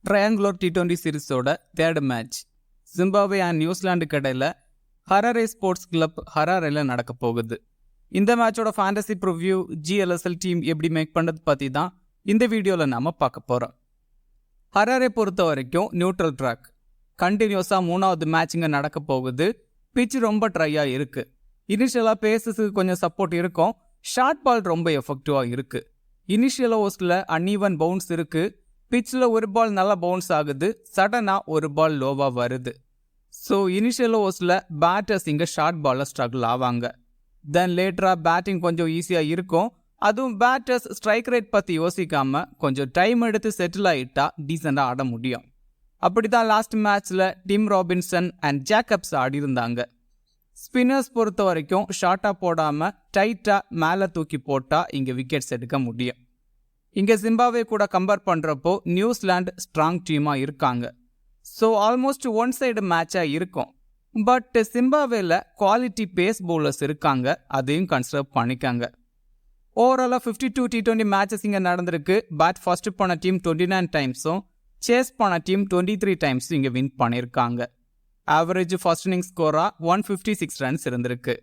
Triangular T20 சீரிஸோட third match Zimbabwe and நியூசிலாண்டுக்கு இடையில ஹராரே ஸ்போர்ட்ஸ் கிளப் ஹராரேல நடக்க போகுது. இந்த மேட்சோட ஃபேண்டசி ப்ரிவ்யூ GLSL டீம் எப்படி மேக் பண்ணுறது பற்றி தான் இந்த வீடியோவில் நாம் பார்க்க போகிறோம். ஹராரே பொறுத்த வரைக்கும் நியூட்ரல் ட்ராக், கண்டினியூஸாக 3வது மேட்ச் இங்கே நடக்க போகுது. பிச் ரொம்ப ட்ரையாக இருக்குது. இனிஷியலாக பேசஸுக்கு கொஞ்சம் சப்போர்ட் இருக்கும். ஷார்ட் பால் ரொம்ப எஃபெக்டிவாக இருக்குது. இனிஷியல் ஓவர்ஸில் அன்ஈவன் பவுன்ஸ் இருக்குது. பிச்சில் ஒரு பால் நல்லா பவுன்ஸ் ஆகுது, சடனாக ஒரு பால் லோவாக வருது. ஸோ இனிஷியல் ஓவர்ஸில் பேட்டர்ஸ் இங்கே ஷார்ட் பாலில் ஸ்ட்ரகிள் ஆவாங்க. தென் லேட்டராக பேட்டிங் கொஞ்சம் ஈஸியாக இருக்கும். அதுவும் பேட்டர்ஸ் ஸ்ட்ரைக் ரேட் பற்றி யோசிக்காமல் கொஞ்சம் டைம் எடுத்து செட்டில் ஆகிட்டா டீசெண்டாக ஆட முடியும். அப்படி தான் லாஸ்ட் மேட்ச்சில் டிம் ராபின்சன் அண்ட் ஜேக்கப்ஸ் ஆடிருந்தாங்க. ஸ்பின்னர்ஸ் பொறுத்த வரைக்கும் ஷார்ட்டாக போடாமல் டைட்டாக மேலே தூக்கி போட்டால் இங்கே விக்கெட்ஸ் எடுக்க முடியும். இங்கே ஜிம்பாப்வே கூட கம்பேர் பண்ணுறப்போ நியூசிலாந்து ஸ்ட்ராங் டீமாக இருக்காங்க. ஸோ ஆல்மோஸ்ட் ஒன் சைடு மேட்சாக இருக்கும். பட் ஜிம்பாப்வேல குவாலிட்டி பேஸ் பவுலர்ஸ் இருக்காங்க, அதையும் கன்சிடர் பண்ணிக்காங்க. ஓவராலாக 52 T20 மேட்சஸ் இங்கே நடந்திருக்கு. பேட் ஃபர்ஸ்ட் பண்ண டீம் 29 டைம்ஸும் சேஸ் பண்ண டீம் 23 டைம்ஸும் இங்கே வின் பண்ணியிருக்காங்க. ஆவரேஜ் ஃபர்ஸ்ட் இன்னிங் ஸ்கோராக 156 ரன்ஸ் இருந்திருக்கு.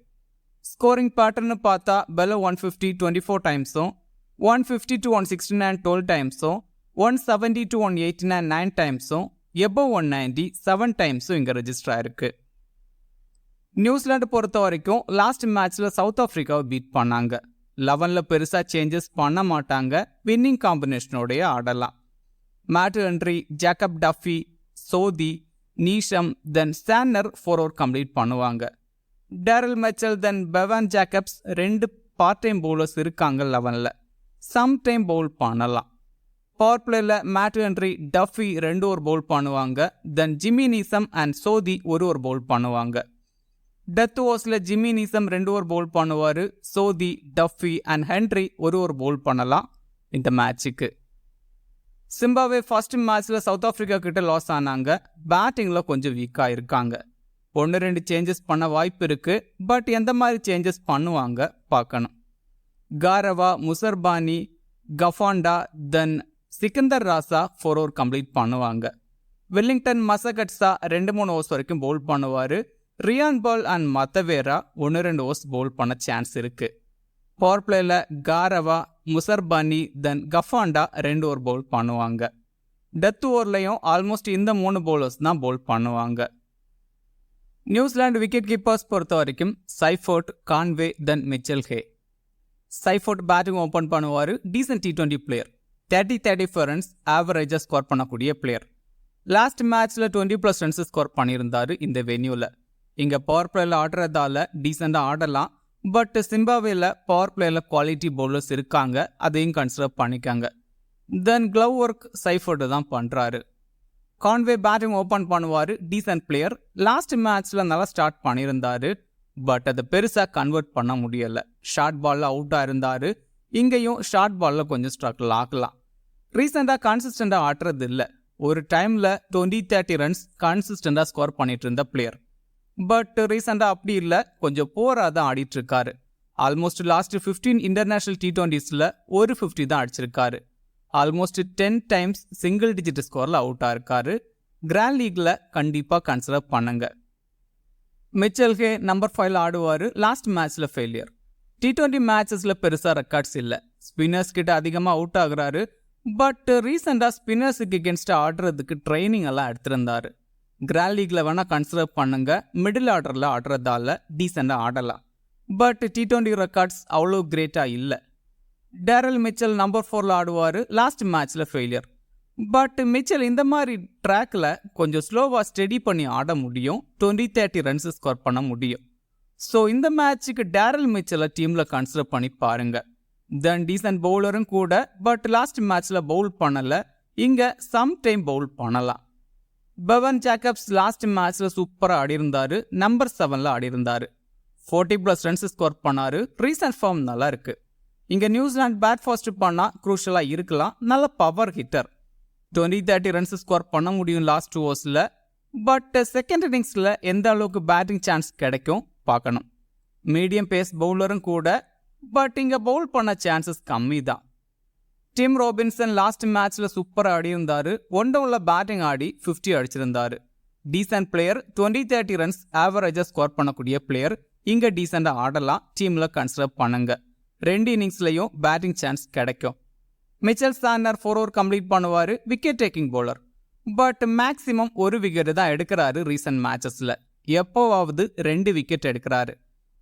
ஸ்கோரிங் பேட்டர்னு பார்த்தா பெலோ 150 24 டைம்ஸும் 150 to 169 12 டைம்ஸும் 170 to 189 9 டைம்ஸும் எபோவ் 190 7 டைம்ஸும் இங்கே ரெஜிஸ்டர் ஆயிருக்கு. நியூசிலாந்து பொறுத்த வரைக்கும் லாஸ்ட் மேட்ச்சில் சவுத் ஆஃப்ரிக்காவை பீட் பண்ணாங்க. 11ல் பெருசாக சேஞ்சஸ் பண்ண மாட்டாங்க. வின்னிங் காம்பினேஷனோடைய ஆடலாம். Matt Henry, Jacob Duffy, Sodhi, Neesham then Santner 4 over complete பண்ணுவாங்க. Daryl Mitchell then Bevon Jacobs 2 part time bowlers இருக்காங்க 11ல். சம் டைம் பவுல் பண்ணலாம். பவர் பிளேயில் Matt Henry, Duffy 2 over bowl பண்ணுவாங்க. தென் ஜிம்மி நீசம் அண்ட் சோதி 1 ஓவர் பவுல் பண்ணுவாங்க. Death ஓவர்ஸில் Jimmy நீசம் 2 ஓவர் பவுல் பண்ணுவார். சோதி, Duffy and Henry 1 over Pavul பண்ணலாம் இந்த மேட்சுக்கு. ஜிம்பாப்வே ஃபர்ஸ்ட் மேட்ச்சில் சவுத் ஆஃப்ரிக்கா கிட்ட லாஸ் ஆனாங்க. பேட்டிங்கில் கொஞ்சம் வீக்காக இருக்காங்க. 1-2 சேஞ்சஸ் பண்ண வாய்ப்பு இருக்குது. பட் எந்த மாதிரி சேஞ்சஸ் பண்ணுவாங்க பார்க்கணும். காரவா, முசர்பானி, கஃபாண்டா then Sikandar Raza 4 over complete பண்ணுவாங்க. வெல்லிங்டன் மசகட்ஸா 2-3 ஓவர்ஸ் வரைக்கும் பவுல் பண்ணுவார். Ryan Burl and Madhevere 1-2 overs bowl பண்ண சான்ஸ் இருக்குது. பவர் பிளேயில் காரவா, முசர்பானி தென் கஃபாண்டா 2 ஓவர் பவுல் பண்ணுவாங்க. டெத் ஓவர்லையும் ஆல்மோஸ்ட் இந்த 3 பவுலர்ஸ் தான் பவுல் பண்ணுவாங்க. நியூசிலாந்து விக்கெட் கீப்பர்ஸ் பொறுத்த வரைக்கும் Seifert, Conway then Mitchell Hay. Seifert batting open பண்ணுவார். Decent T20 player. 30-34 ரன்ஸ் ஆவரேஜாக ஸ்கோர் பண்ணக்கூடிய பிளேயர். லாஸ்ட் மேட்ச்சில் 20+ ரன்ஸ் ஸ்கோர் பண்ணியிருந்தார் இந்த வென்யூவில். இங்கே பவர் பிளேயில் ஆடுறதால டீசெண்டாக ஆடலாம். பட் ஜிம்பாப்வேல பவர் பிளேயில் குவாலிட்டி பவுலர்ஸ் இருக்காங்க, அதையும் கன்சிடர் பண்ணிக்காங்க. தென் க்ளவ் ஒர்க் சைஃபோர்டு தான் பண்ணுறாரு. கான்வே பேட்டிங் ஓப்பன் பண்ணுவார். Descent player. லாஸ்ட் மேட்ச்சில் நல்லா ஸ்டார்ட் பண்ணியிருந்தார். பட் அதை பெருசாக கன்வெர்ட் பண்ண முடியலை. ஷார்ட் பாலில் அவுட்டாக இருந்தார். இங்கேயும் ஷார்ட் பாலில் கொஞ்சம் ஸ்ட்ரகிள் ஆகலாம். ரீசெண்டாக கன்சிஸ்டண்டாக ஆடுறது இல்லை. ஒரு டைமில் 20-30 ரன்ஸ் கன்சிஸ்டண்டாக ஸ்கோர் பண்ணிட்டு இருந்த பிளேயர். பட் ரீசெண்டாக அப்படி இல்லை, கொஞ்சம் போராக தான் ஆடிட்டுருக்காரு. ஆல்மோஸ்ட் லாஸ்ட் 15 இன்டர்நேஷ்னல் T20ஸில் ஒரு 50 தான் அடிச்சிருக்காரு. ஆல்மோஸ்ட் 10 டைம்ஸ் சிங்கிள் டிஜிட் ஸ்கோரில் அவுட்டாக இருக்காரு. கிராண்ட் லீக்கில் கண்டிப்பாக கன்சிடர் பண்ணுங்க. மிச்சல் ஹே நம்பர் 5 ஆடுவார். லாஸ்ட் மேட்ச்சில் ஃபெயிலியர். T20 மேட்சஸில் பெருசாக ரெக்கார்ட்ஸ் இல்லை. ஸ்பின்னர்ஸ் கிட்ட அதிகமாக அவுட் ஆகுறாரு. பட் ரீசெண்டாக ஸ்பின்னர்ஸுக்கு எகென்ஸ்டாக ஆடுறதுக்கு ட்ரைனிங் எல்லாம் எடுத்திருந்தாரு. கிராண்ட் லீக்கில் வேணால் கன்சிடர் பண்ணுங்க. மிடில் ஆர்டரில் ஆடுறதால டீசெண்டாக ஆடலாம். பட் T20 ரெக்கார்ட்ஸ் அவ்வளோ கிரேட்டாக இல்லை. டேரல் மிச்சல் நம்பர் 4 ஆடுவார். லாஸ்ட் மேட்ச்சில் ஃபெயிலியர். பட் மிச்சல் இந்த மாதிரி ட்ராக்கில் கொஞ்சம் ஸ்லோவாக ஸ்டெடி பண்ணி ஆட முடியும். 20-30 ரன்ஸ் ஸ்கோர் பண்ண முடியும். ஸோ இந்த மேட்சுக்கு டேரல் மிச்சலை டீமில் கன்சிடர் பண்ணி பாருங்க. தென் டீசன்ட் பவுலரும் கூட. பட் லாஸ்ட் மேட்ச்சில் பவுல் பண்ணலை. இங்கே சம் டைம் பவுல் பண்ணலாம். பெவான் ஜேக்கப்ஸ் லாஸ்ட் மேட்ச்சில் சூப்பராக ஆடிருந்தார். நம்பர் 7ல் ஆடிருந்தார். 40+ ரன்ஸ் ஸ்கோர் பண்ணார். ரீசன்ட் ஃபார்ம் நல்லா இருக்குது. இங்கே நியூசிலாந்து பேட் ஃபர்ஸ்ட் பண்ணால் குரூஷலாக இருக்கலாம். நல்ல பவர் ஹிட்டர். 20-30 ரன்ஸ் ஸ்கோர் பண்ண முடியும் லாஸ்ட் 2 ஓவர்ஸில். பட் செகண்ட் இன்னிங்ஸில் எந்த அளவுக்கு பேட்டிங் சான்ஸ் கிடைக்கும் பார்க்கணும். மீடியம் பேஸ் பவுலரும் கூட. பட் இங்கே பவுல் பண்ண சான்சஸ் கம்மி தான். டிம் ராபின்சன் லாஸ்ட் மேட்ச்ல சூப்பராக ஆடி இருந்தாரு. ஒன் டவுன்ல பேட்டிங் ஆடி 50 அடிச்சிருந்தாரு. டீசன்ட் பிளேயர், 20-30 ரன்ஸ் ஆவரேஜா ஸ்கோர் பண்ணக்கூடிய பிளேயர். இங்க டீசெண்டா ஆடலாம், டீம்ல கன்சிடர் பண்ணுங்க. 2 இன்னிங்ஸ்லயும் பேட்டிங் சான்ஸ் கிடைக்கும். மிச்சல் சாண்டனர் 4 ஓவர் கம்ப்ளீட் பண்ணுவாரு. Wicket taking bowler, but maximum 1 wicket தான் எடுக்கிறாரு. ரீசன்ட் மேட்சஸ்ல எப்போவாவது 2 விக்கெட் எடுக்கிறாரு.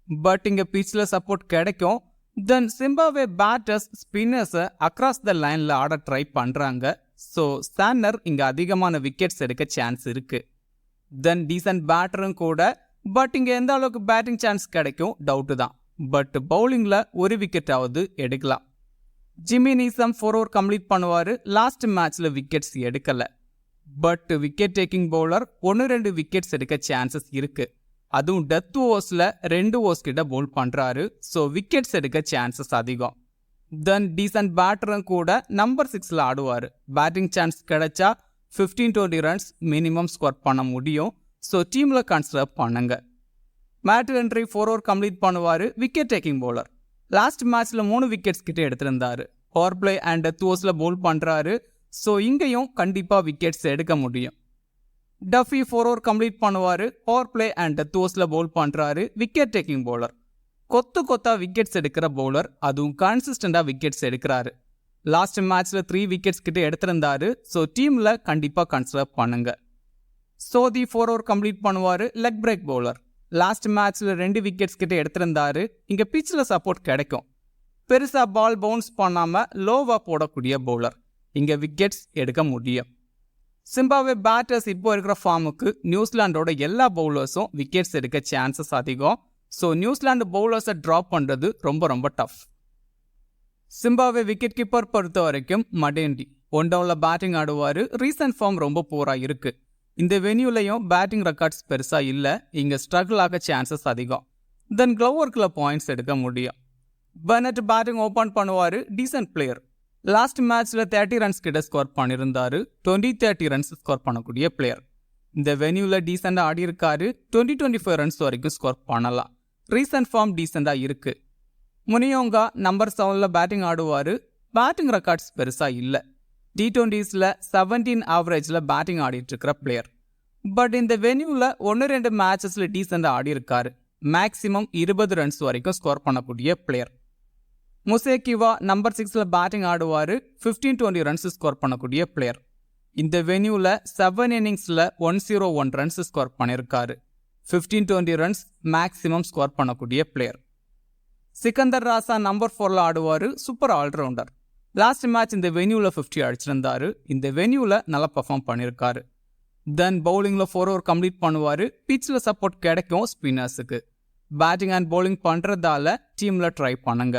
பட் இங்க பிச்ல சப்போர்ட் கிடைக்கும். தென் சிம்பாப்வே பேட்டர்ஸ் ஸ்பின்னர்ஸை அக்ராஸ் த லைன்ல ஆட ட்ரை பண்றாங்க. ஸோ சாண்டனர் இங்க அதிகமான விக்கெட்ஸ் எடுக்க சான்ஸ் இருக்கு. தென் டீசன்ட் பேட்டரும் கூட, பட் இங்க எந்த அளவுக்கு பேட்டிங் சான்ஸ் கிடைக்கும் டவுட்டு தான். பட் பவுலிங்ல 1 விக்கெட் ஆவது எடுக்கலாம். ஜிம்மி நீசம் 4 ஓவர் கம்ப்ளீட் பண்ணுவாரு. லாஸ்ட் மேட்ச்ல விக்கெட்ஸ் எடுக்கல. But wicket taking bowler 1-2 wickets எடுக்க சான்சஸ் இருக்கு. அதுவும் டெத் ஓவர்ஸ்ல 2 ஓவர்ஸ் கிட்ட பவுல் பண்றாரு. ஸோ விக்கெட்ஸ் எடுக்க சான்சஸ் அதிகம். தென் டீசன்ட் பேட்டரும் கூட நம்பர் 6ல ஆடுவாரு. பேட்டிங் சான்ஸ் கிடைச்சா 15-20 ரன்ஸ் மினிமம் ஸ்கோர் பண்ண முடியும். ஸோ டீம்ல கன்சிடர் பண்ணுங்க. மேட் ஹென்ரி 4 ஓவர் கம்ப்ளீட் பண்ணுவாரு. Wicket taking bowler. லாஸ்ட் மேட்ச்ல 3 விக்கெட்ஸ் கிட்ட எடுத்திருந்தாரு. பவர் பிளே அண்ட் டெத் ஓவர்ஸ்ல பவுல் பண்றாரு. ஸோ இங்கேயும் கண்டிப்பா விக்கெட்ஸ் எடுக்க முடியும். டஃபி 4 ஓவர் கம்ப்ளீட் பண்ணுவாரு. பவர் பிளே அண்ட் டெத் ஓவர்ஸ்ல பவுல் பண்றாரு. Wicket taking bowler. கொத்தா விக்கெட்ஸ் எடுக்கிற பவுலர், அதுவும் கன்சிஸ்டண்டா விக்கெட்ஸ் எடுக்கிறாரு. லாஸ்ட் மேட்ச்ல 3 விக்கெட்ஸ் கிட்ட எடுத்திருந்தாரு. ஸோ டீம்ல கண்டிப்பா கன்சிடர் பண்ணுங்க. சோதி 4 ஓவர் கம்ப்ளீட் பண்ணுவாரு. Leg break bowler. லாஸ்ட் மேட்ச்ல 2 விக்கெட்ஸ் கிட்ட எடுத்திருந்தாரு. இங்க பிச்சில் சப்போர்ட் கிடைக்கும். பெருசா பால் பவுன்ஸ் பண்ணாம லோவா போடக்கூடிய பவுலர். இங்க விக்கெட்ஸ் எடுக்க முடியும். சிம்பாப்வே பேட்டர்ஸ் இப்போ இருக்கிற ஃபார்முக்கு நியூசிலாண்டோட எல்லா பவுலர்ஸும் விக்கெட்ஸ் எடுக்க சான்சஸ் அதிகம். ஸோ நியூசிலாந்து பவுலர்ஸை ட்ராப் பண்றது ரொம்ப டஃப். சிம்பாப்வே விக்கெட் கீப்பர் பொறுத்த வரைக்கும் மடேண்டி 1 டவுன்ல பேட்டிங் ஆடுவாரு. ரீசன்ட் ஃபார்ம் ரொம்ப பூரா இருக்கு. இந்த வென்யூலையும் பேட்டிங் ரெக்கார்ட்ஸ் பெருசா இல்ல. இங்க ஸ்ட்ரகிள் ஆக சான்சஸ் அதிகம். தென் க்ளவ் ஒர்க்ல பாயிண்ட்ஸ் எடுக்க முடியும். பெனட் பேட்டிங் ஓபன் பண்ணுவாரு. Descent player. லாஸ்ட் மேட்ச்ல 30 ரன்ஸ் கிட்ட ஸ்கோர் பண்ணியிருந்தாரு. 20-30 ரன்ஸ் ஸ்கோர் பண்ணக்கூடிய பிளேயர். இந்த வென்யூல டீசெண்டா ஆடி இருக்காரு. 20-25 ரன்ஸ் வரைக்கும் ஸ்கோர் பண்ணலாம். ரீசன்ட் ஃபார்ம் டீசெண்டா இருக்கு. முனியோங்கா நம்பர் 7ல பேட்டிங் ஆடுவாரு. பேட்டிங் ரெக்கார்ட்ஸ் பெருசா இல்ல. T20ஸ்ல 17 ஆவரேஜ்ல பேட்டிங் ஆடிட்டு இருக்கிற பிளேயர். பட் இந்த வென்யூல 1-2 மேட்சஸ்ல டீசெண்டா ஆடி இருக்காரு. மேக்சிமம் 20 ரன்ஸ் வரைக்கும் ஸ்கோர் பண்ணக்கூடிய பிளேயர். முசேகிவா நம்பர் 6ல பேட்டிங் ஆடுவாரு. 15-20 ரன்ஸ் ஸ்கோர் பண்ணக்கூடிய பிளேயர். இந்த வென்யூல 7 இன்னிங்ஸ்ல 101 ரன்ஸ் ஸ்கோர் பண்ணியிருக்காரு. 15-20 ரன்ஸ் மேக்சிமம் ஸ்கோர் பண்ணக்கூடிய பிளேயர். சிக்கந்தர் ராசா நம்பர் 4ல ஆடுவாரு. Super allrounder. லாஸ்ட் மேட்ச் இந்த வென்யூல 50 அடிச்சிருந்தாரு. இந்த வென்யூல நல்லா பெர்ஃபார்ம் பண்ணியிருக்காரு. தென் பவுலிங்ல 4 ஓவர் கம்ப்ளீட் பண்ணுவாரு. பிச்சில் சப்போர்ட் கிடைக்கும் ஸ்பின்னர்ஸுக்கு. பேட்டிங் அண்ட் பவுலிங் பண்றதால டீம்ல ட்ரை பண்ணுங்க.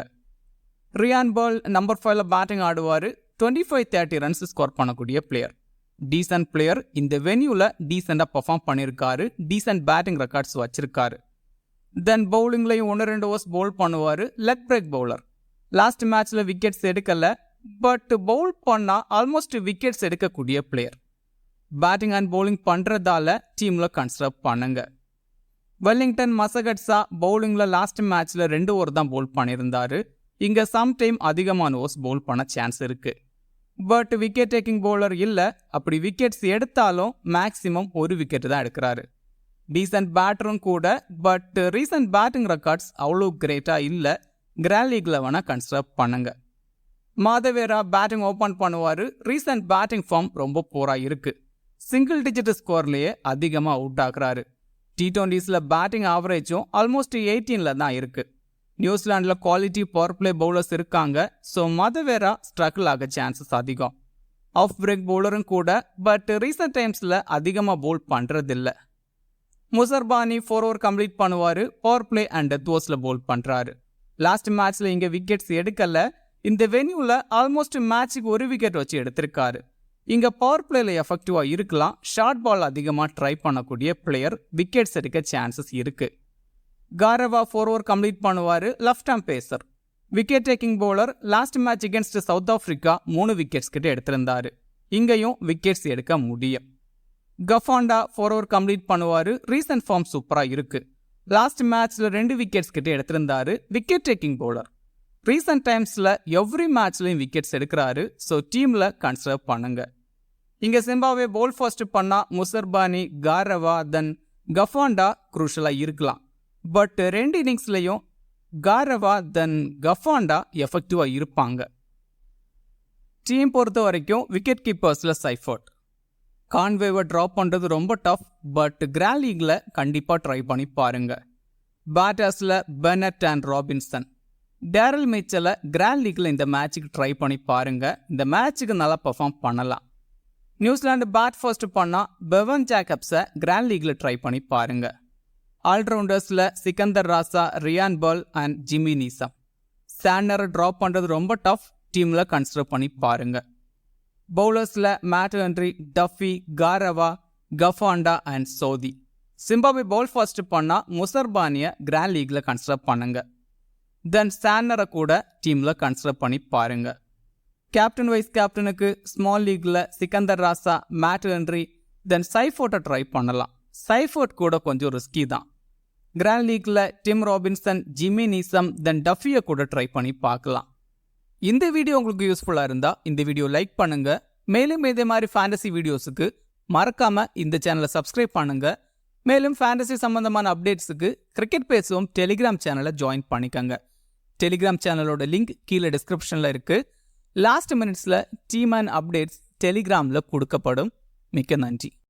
ரியான் பால் நம்பர் 5ல பேட்டிங் ஆடுவாரு. 25-30 ரன்ஸ் ஸ்கோர் பண்ணக்கூடிய பிளேயர். Decent player. இந்த வென்யூல டீசெண்டா பெர்ஃபார்ம் பண்ணியிருக்காரு. டீசென்ட் பேட்டிங் ரெக்கார்ட்ஸ் வச்சிருக்காரு. தென் பவுலிங்லையும் 1-2 ஓவர்ஸ் பவுல் பண்ணுவாரு. Leg break bowler. லாஸ்ட் மேட்ச்ல விக்கெட்ஸ் எடுக்கல. பட் பவுல் பண்ணா ஆல்மோஸ்ட் விக்கெட்ஸ் எடுக்கக்கூடிய பிளேயர். பேட்டிங் அண்ட் பவுலிங் பண்றதால டீம்ல கன்சிடர் பண்ணுங்க. வெல்லிங்டன் மசகட்ஸா பவுலிங்ல லாஸ்ட் மேட்ச்ல 2 ஓவர் தான் பவுல் பண்ணியிருந்தாரு. இங்க சம்டைம் அதிகமான ஓவர்ஸ் பவுல் பண்ண சான்ஸ் இருக்கு. பட் விக்கெட் டேக்கிங் பவுலர் இல்ல. அப்படி விக்கெட்ஸ் எடுத்தாலும் மேக்சிமம் 1 விக்கெட் தான் எடுக்கிறாரு. டீசன்ட் பேட்டரும் கூட. பட் ரீசன்ட் பேட்டிங் ரெக்கார்ட்ஸ் அவ்வளோ கிரேட்டா இல்ல. கிராண்ட் லீக்ல வேணா கன்சிடர் பண்ணுங்க. மாதவேரா பேட்டிங் ஓபன் பண்ணுவாரு. ரீசன்ட் பேட்டிங் ஃபார்ம் ரொம்ப போரா இருக்கு. சிங்கிள் டிஜிட் ஸ்கோர்லயே அதிகமா அவுட் ஆகுறாரு. T20ஸ்ல பேட்டிங் ஆவரேஜும் ஆல்மோஸ்ட் 18ல தான் இருக்கு. நியூசிலாண்டில் குவாலிட்டி பவர் பிளே பவுலர்ஸ் இருக்காங்க. ஸோ மதவேரா ஸ்ட்ரகிள் ஆக சான்சஸ் அதிகம். ஆஃப் பிரேக் பவுலரும் கூட. பட் ரீசன்ட் டைம்ஸில் அதிகமாக பவுல் பண்ணுறதில்ல. முசர்பானி 4 ஓவர் கம்ப்ளீட் பண்ணுவார். பவர் பிளே அண்ட் டெத் ஓவர்ஸில் பவுல் பண்ணுறாரு. லாஸ்ட் மேட்ச்சில் இங்கே விக்கெட்ஸ் எடுக்கல. இந்த வென்யூவில் ஆல்மோஸ்ட் மேட்சுக்கு 1 விக்கெட் வச்சு எடுத்திருக்காரு. இங்கே பவர் பிளேல எஃபெக்டிவாக இருக்கலாம். ஷார்ட் பால் அதிகமாக ட்ரை பண்ணக்கூடிய பிளேயர். விக்கெட்ஸ் எடுக்க சான்சஸ் இருக்கு. காரவா 4 ஓவர் கம்ப்ளீட் பண்ணுவாரு. Left arm pacer. Wicket taking bowler. Last match against South Africa 3 wickets கிட்ட எடுத்திருந்தாரு. இங்கேயும் விக்கெட்ஸ் எடுக்க முடியும். கஃபாண்டா 4 ஓவர் கம்ப்ளீட் பண்ணுவாரு. ரீசன்ட் ஃபார்ம் சூப்பரா இருக்கு. லாஸ்ட் மேட்ச்ல 2 விக்கெட்ஸ் கிட்ட எடுத்திருந்தாரு. Wicket taking bowler. ரீசன்ட் டைம்ஸில் எவ்ரி மேட்ச்லையும் விக்கெட்ஸ் எடுக்கிறாரு. ஸோ டீமில் கன்சிடர் பண்ணுங்க. இங்கே சிம்பாவே போல் ஃபர்ஸ்ட் பண்ணால் முசர்பானி, காரவா, தென் கஃபாண்டா குரூஷலாக இருக்கலாம். பட் 2 இன்னிங்ஸ்லையும் காரவா தென் கஃபாண்டா எஃபெக்டிவாக இருப்பாங்க. டீம் பொறுத்த வரைக்கும் விக்கெட் கீப்பர்ஸில் சைஃபர்ட். கான்வேவை ட்ராப் பண்ணுறது ரொம்ப டஃப். பட் கிராண்ட் லீக்ல கண்டிப்பாக ட்ரை பண்ணி பாருங்க. பேட்டர்ஸில் பெனட் அண்ட் ராபின்சன். டேரல் மிச்சலை கிராண்ட் லீக்ல இந்த மேட்சுக்கு ட்ரை பண்ணி பாருங்க. இந்த மேட்சுக்கு நல்லா பெர்ஃபார்ம் பண்ணலாம். நியூசிலாந்து பேட் ஃபர்ஸ்ட் பண்ணால் பெவன் ஜேக்கப்ஸை கிராண்ட் லீக்ல ட்ரை பண்ணி பாருங்க. ஆல்ரவுண்டர்ஸில் சிக்கந்தர் ராசா, ரியான் பால் அண்ட் ஜிம்மி நீசம். சாண்டரை ட்ராப் பண்ணுறது ரொம்ப டஃப். டீமில் கன்சிடர் பண்ணி பாருங்க. பவுலர்ஸில் மேட் ஹென்ரி, டஃபி, காரவா, கஃபாண்டா அண்ட் சோதி. சிம்பாவே பவுல் ஃபர்ஸ்ட் பண்ணால் முசர்பானியை கிராண்ட் லீக்ல கன்சிடர் பண்ணுங்க. தென் சாண்டரை கூட டீமில் கன்சிடர் பண்ணி பாருங்க. கேப்டன் வைஸ் கேப்டனுக்கு ஸ்மால் லீக்ல சிக்கந்தர் ராசா, மேட் ஹென்ரி, தென் சைஃபோர்ட்டை ட்ரை பண்ணலாம். சைஃபோர்ட் கூட கொஞ்சம் ரிஸ்கி தான். கிராண்ட் லீக்ல டிம் ராபின்சன், ஜிம்மி நீசம், தென் டஃபியை கூட ட்ரை பண்ணி பார்க்கலாம். இந்த வீடியோ உங்களுக்கு யூஸ்ஃபுல்லாக இருந்தால் இந்த வீடியோ லைக் பண்ணுங்க. மேலும் இதே மாதிரி ஃபேண்டசி வீடியோஸுக்கு மறக்காம இந்த சேனலை சப்ஸ்கிரைப் பண்ணுங்க. மேலும் ஃபேண்டசி சம்பந்தமான அப்டேட்ஸுக்கு கிரிக்கெட் பேசுவோம் டெலிகிராம் சேனலை ஜாயின் பண்ணிக்கங்க. டெலிகிராம் சேனலோட லிங்க் கீழே டிஸ்கிரிப்ஷனில் இருக்கு. லாஸ்ட் மினிட்ஸில் டீம் அண்ட் அப்டேட்ஸ் டெலிகிராமில் கொடுக்கப்படும். மிக்க நன்றி.